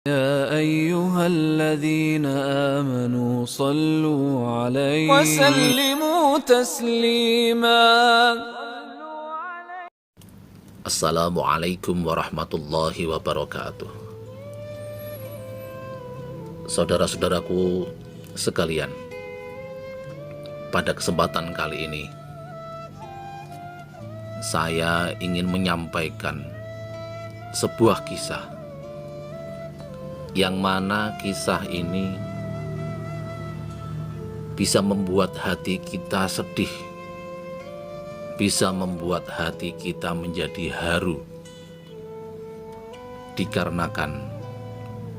يا أيها الذين آمنوا صلوا عليه وسلموا تسليما. Assalamualaikum warahmatullahi wabarakatuh. Saudara-saudaraku sekalian, pada kesempatan kali ini saya ingin menyampaikan sebuah kisah, yang mana kisah ini bisa membuat hati kita sedih, bisa membuat hati kita menjadi haru, dikarenakan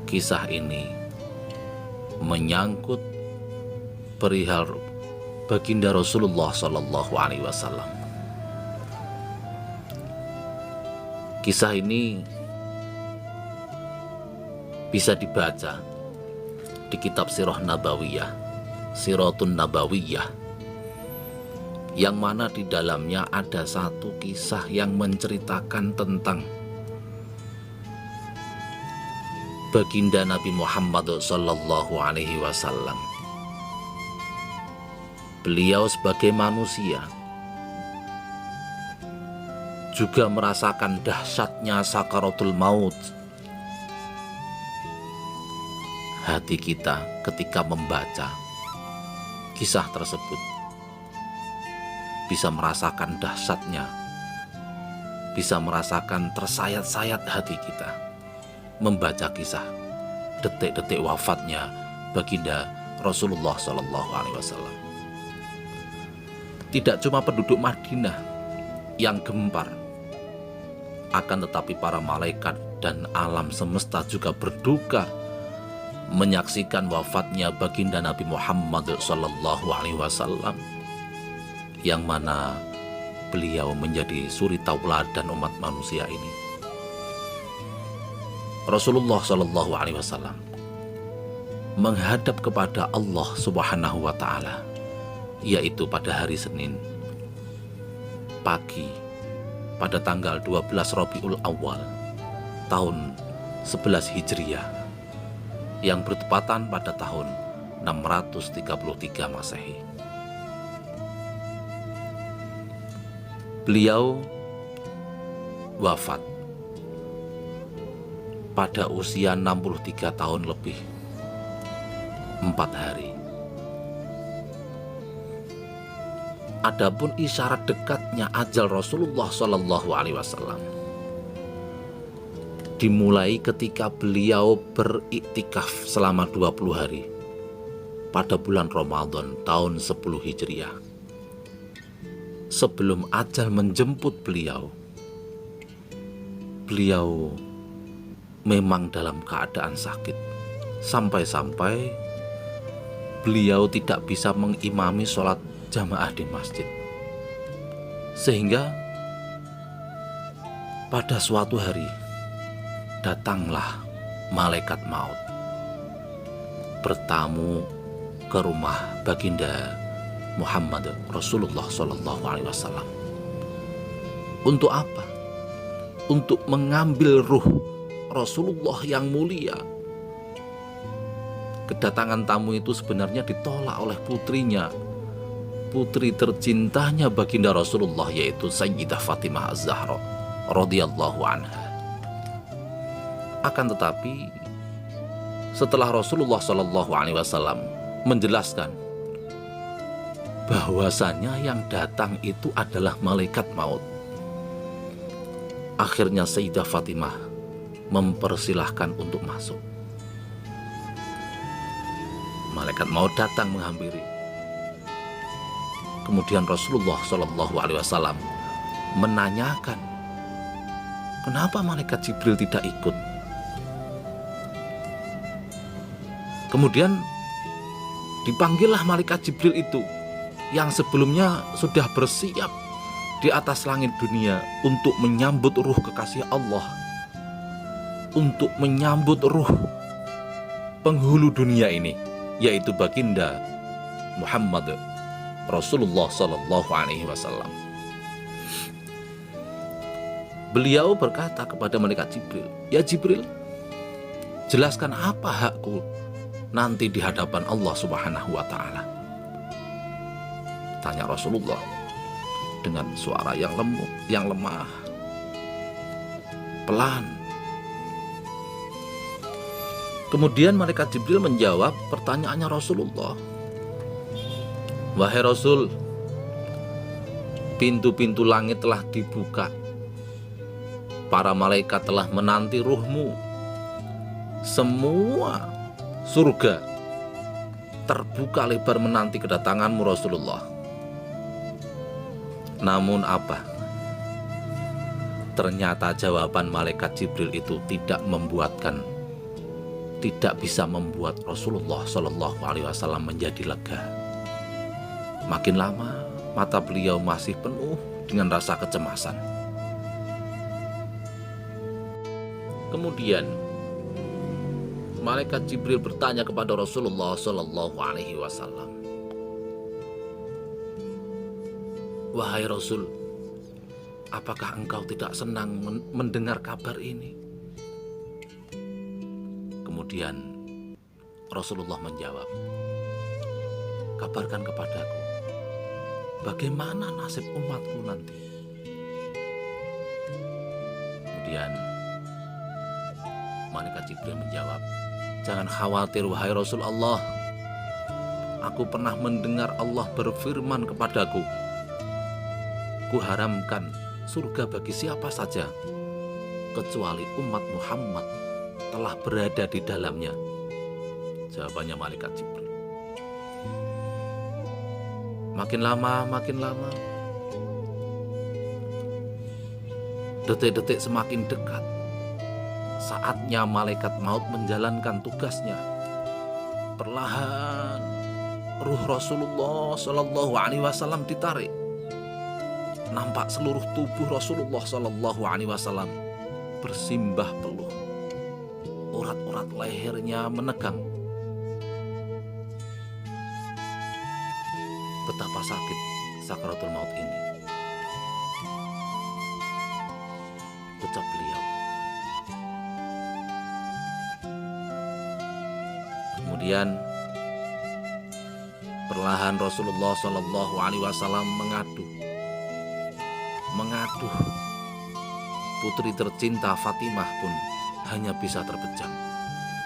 kisah ini menyangkut perihal baginda Rasulullah Shallallahu Alaihi Wasallam. Kisah ini bisa dibaca di kitab Sirah Nabawiyah, Siratun Nabawiyah, yang mana di dalamnya ada satu kisah yang menceritakan tentang baginda Nabi Muhammad Sallallahu Alaihi Wasallam. Beliau sebagai manusia juga merasakan dahsyatnya sakaratul maut. Hati kita ketika membaca kisah tersebut bisa merasakan dahsyatnya, bisa merasakan tersayat-sayat hati kita membaca kisah detik-detik wafatnya baginda Rasulullah Shallallahu Alaihi Wasallam. Tidak cuma penduduk Madinah yang gempar, akan tetapi para malaikat dan alam semesta juga berduka menyaksikan wafatnya baginda Nabi Muhammad Sallallahu Alaihi Wasallam, yang mana beliau menjadi suri tauladan umat manusia ini. Rasulullah Sallallahu Alaihi Wasallam menghadap kepada Allah Subhanahu wa Ta'ala, yaitu pada hari Senin pagi pada tanggal 12 Rabiul Awal tahun 11 Hijriah, yang bertepatan pada tahun 633 Masehi. Beliau wafat pada usia 63 tahun lebih 4 hari. Adapun isyarat dekatnya ajal Rasulullah Shallallahu Alaihi Wasallam dimulai ketika beliau beriktikaf selama 20 hari pada bulan Ramadan tahun 10 Hijriah. Sebelum ajal menjemput beliau memang dalam keadaan sakit, sampai-sampai beliau tidak bisa mengimami sholat jamaah di masjid. Sehingga pada suatu hari datanglah malaikat maut bertamu ke rumah baginda Muhammad Rasulullah Sallallahu Alaihi Wasallam. Untuk apa? Untuk mengambil ruh Rasulullah yang mulia. Kedatangan tamu itu sebenarnya ditolak oleh putrinya, putri tercintanya baginda Rasulullah, yaitu Sayyidah Fatimah Az-Zahra radhiyallahu anha. Akan tetapi setelah Rasulullah Shallallahu Alaihi Wasallam menjelaskan bahwasanya yang datang itu adalah malaikat maut, akhirnya Sayyidah Fatimah mempersilahkan untuk masuk. Malaikat maut datang menghampiri. Kemudian Rasulullah Shallallahu Alaihi Wasallam menanyakan, kenapa malaikat Jibril tidak ikut? Kemudian dipanggillah malaikat Jibril itu, yang sebelumnya sudah bersiap di atas langit dunia untuk menyambut ruh kekasih Allah, untuk menyambut ruh penghulu dunia ini, yaitu baginda Muhammad Rasulullah Sallallahu Alaihi Wasallam. Beliau berkata kepada malaikat Jibril, "Ya Jibril, Jelaskan apa hakku nanti di hadapan Allah Subhanahu wa Ta'ala. Tanya Rasulullah dengan suara yang lembut, yang lemah, pelan. Kemudian malaikat Jibril menjawab pertanyaannya Rasulullah. Wahai Rasul, pintu-pintu langit telah dibuka. Para malaikat telah menanti ruhmu. Semua surga terbuka lebar menanti kedatanganmu Rasulullah. Namun apa? Ternyata jawaban malaikat Jibril itu tidak bisa membuat Rasulullah Shallallahu Alaihi Wasallam menjadi lega. Makin lama mata beliau masih penuh dengan rasa kecemasan. Kemudian malaikat Jibril bertanya kepada Rasulullah Shallallahu Alaihi Wasallam, wahai Rasul, apakah engkau tidak senang mendengar kabar ini? Kemudian Rasulullah menjawab, kabarkan kepadaku, bagaimana nasib umatku nanti? Kemudian malaikat Jibril menjawab, jangan khawatir wahai Rasul Allah. Aku pernah mendengar Allah berfirman kepadaku, kuharamkan surga bagi siapa saja kecuali umat Muhammad telah berada di dalamnya. Jawabannya malaikat Jibril. Makin lama, detik-detik semakin dekat. Saatnya malaikat maut menjalankan tugasnya. Perlahan ruh Rasulullah Shallallahu Alaihi Wasallam ditarik. Nampak seluruh tubuh Rasulullah Shallallahu Alaihi Wasallam bersimbah peluh. Urat-urat lehernya menegang. Betapa sakit sakaratul maut ini, ucap beliau. Kemudian perlahan Rasulullah Shallallahu Alaihi Wasallam mengaduh. Putri tercinta Fatimah pun hanya bisa terpejam.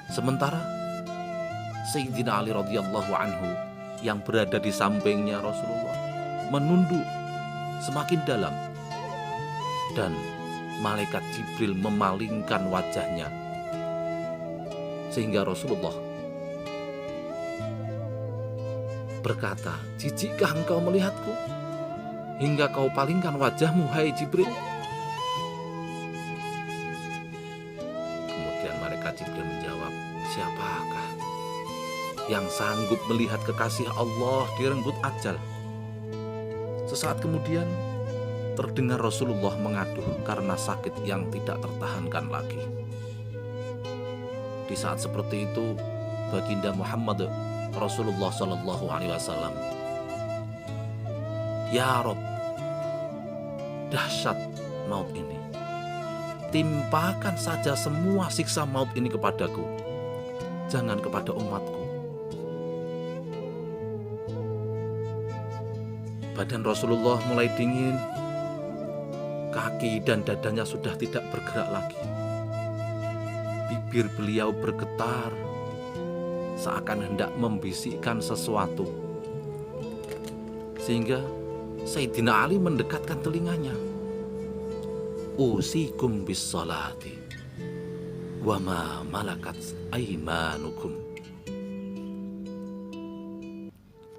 Sementara Sayyidina Ali radhiyallahu anhu yang berada di sampingnya Rasulullah menunduk semakin dalam, dan malaikat Jibril memalingkan wajahnya sehingga Rasulullah berkata, jijikkah engkau melihatku hingga kau palingkan wajahmu, hai Jibril? Kemudian malaikat Jibril menjawab, siapakah yang sanggup melihat kekasih Allah direnggut ajal? Sesaat kemudian terdengar Rasulullah mengaduh karena sakit yang tidak tertahankan lagi. Di saat seperti itu, baginda Muhammad Rasulullah Shallallahu Alaihi Wasallam, ya Rob, dahsyat maut ini. Timpakan saja semua siksa maut ini kepadaku, jangan kepada umatku. Badan Rasulullah mulai dingin, kaki dan dadanya sudah tidak bergerak lagi. Bibir beliau bergetar, seakan hendak membisikkan sesuatu. Sehingga Sayyidina Ali mendekatkan telinganya. Usikum bis salati wa ma malakat aimanukum.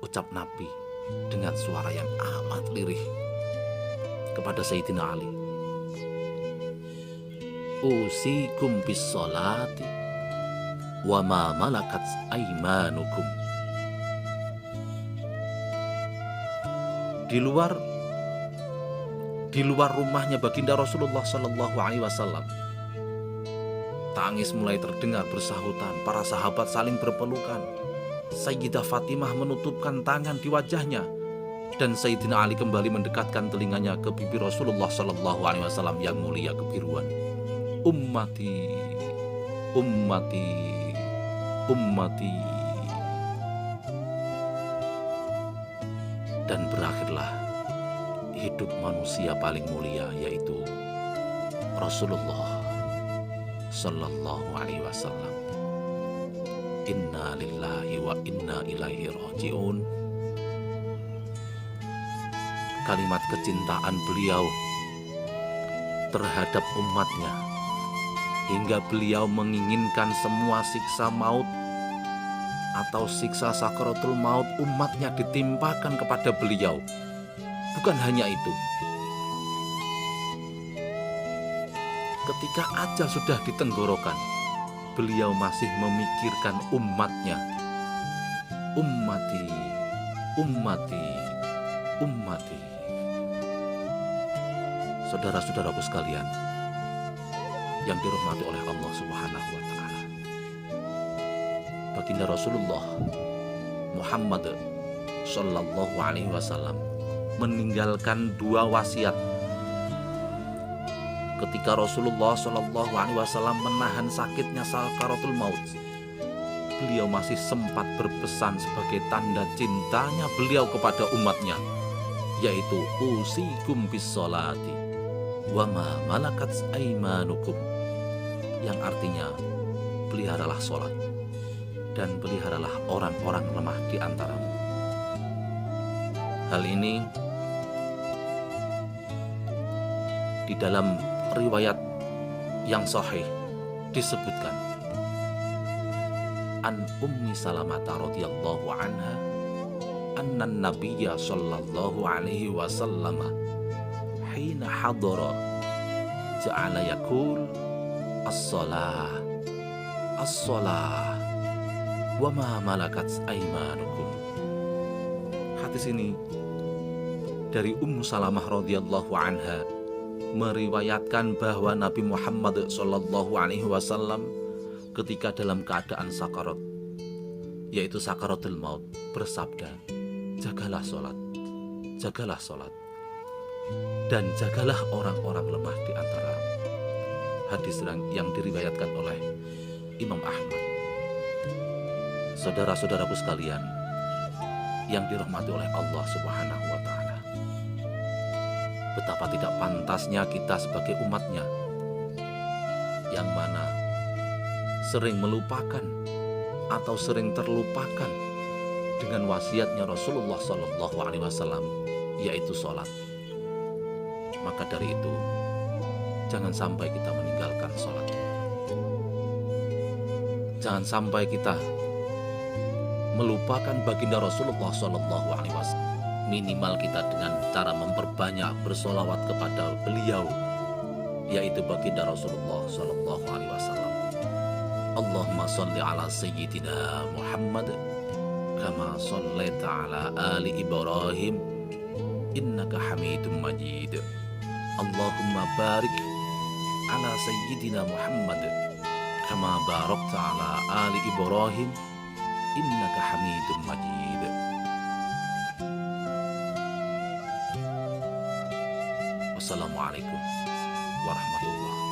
Ucap Nabi dengan suara yang amat lirih kepada Sayyidina Ali. Usikum bis salati wa ma malakat aimanukum. Di luar rumahnya baginda Rasulullah Shallallahu Alaihi Wasallam, tangis mulai terdengar bersahutan. Para sahabat saling berpelukan. Sayyidah Fatimah menutupkan tangan di wajahnya, dan Sayyidina Ali kembali mendekatkan telinganya ke bibir Rasulullah Shallallahu Alaihi Wasallam yang mulia kebiruan. Ummati, ummati, ummati. Dan berakhirlah hidup manusia paling mulia, yaitu Rasulullah Sallallahu Alaihi Wasallam. Inna lillahi wa inna ilaihi raji'un. Kalimat kecintaan beliau terhadap umatnya, hingga beliau menginginkan semua siksa maut atau siksa sakaratul maut umatnya ditimpakan kepada beliau. Bukan hanya itu, ketika ajal sudah ditenggorokan, beliau masih memikirkan umatnya. Ummati, ummati, ummati. Saudara-saudaraku sekalian yang dirahmati oleh Allah Subhanahu wa Ta'ala, baginda Rasulullah Muhammad Sallallahu Alaihi Wasallam meninggalkan 2 wasiat. Ketika Rasulullah Sallallahu Alaihi Wasallam menahan sakitnya sakaratul maut, beliau masih sempat berpesan sebagai tanda cintanya beliau kepada umatnya, yaitu usikum bis sholati wa ma malakat aimanukum, yang artinya peliharalah sholat dan peliharalah orang-orang lemah di antaramu. Hal ini di dalam riwayat yang sahih disebutkan an Ummi Salamah radhiyallahu anha anna nabiyya sallallahu alaihi wasallam hina hadara ja'ala yaqul as-shalah as-shalah wa ma malakat aimanukum. Hadis ini dari Ummu Salamah radhiyallahu anha meriwayatkan bahwa Nabi Muhammad sallallahu alaihi wasallam ketika dalam keadaan sakarat, yaitu sakaratul maut, bersabda, jagalah sholat, jagalah sholat, dan jagalah orang-orang lemah di antara. Hadis yang diriwayatkan oleh Imam Ahmad. Saudara-saudaraku sekalian yang dirahmati oleh Allah Subhanahu wa Ta'ala, betapa tidak pantasnya kita sebagai umatnya yang mana sering melupakan atau sering terlupakan dengan wasiatnya Rasulullah Sallallahu Alaihi Wasallam, yaitu sholat. Maka dari itu, jangan sampai kita meninggalkan sholat. Jangan sampai kita melupakan baginda Rasulullah Sallallahu Alaihi Wasallam. Minimal kita dengan cara memperbanyak bersolawat kepada beliau, yaitu baginda Rasulullah Sallallahu Alaihi Wasallam. Allahumma salli ala sayyidina Muhammad kama sallaita ala ali Ibrahim innaka Hamidum Majid. Allahumma barik ala sayyidina Muhammad kama barakta ala ali Ibrahim innaka Hamidum Majid. Wassalamualaikum warahmatullahi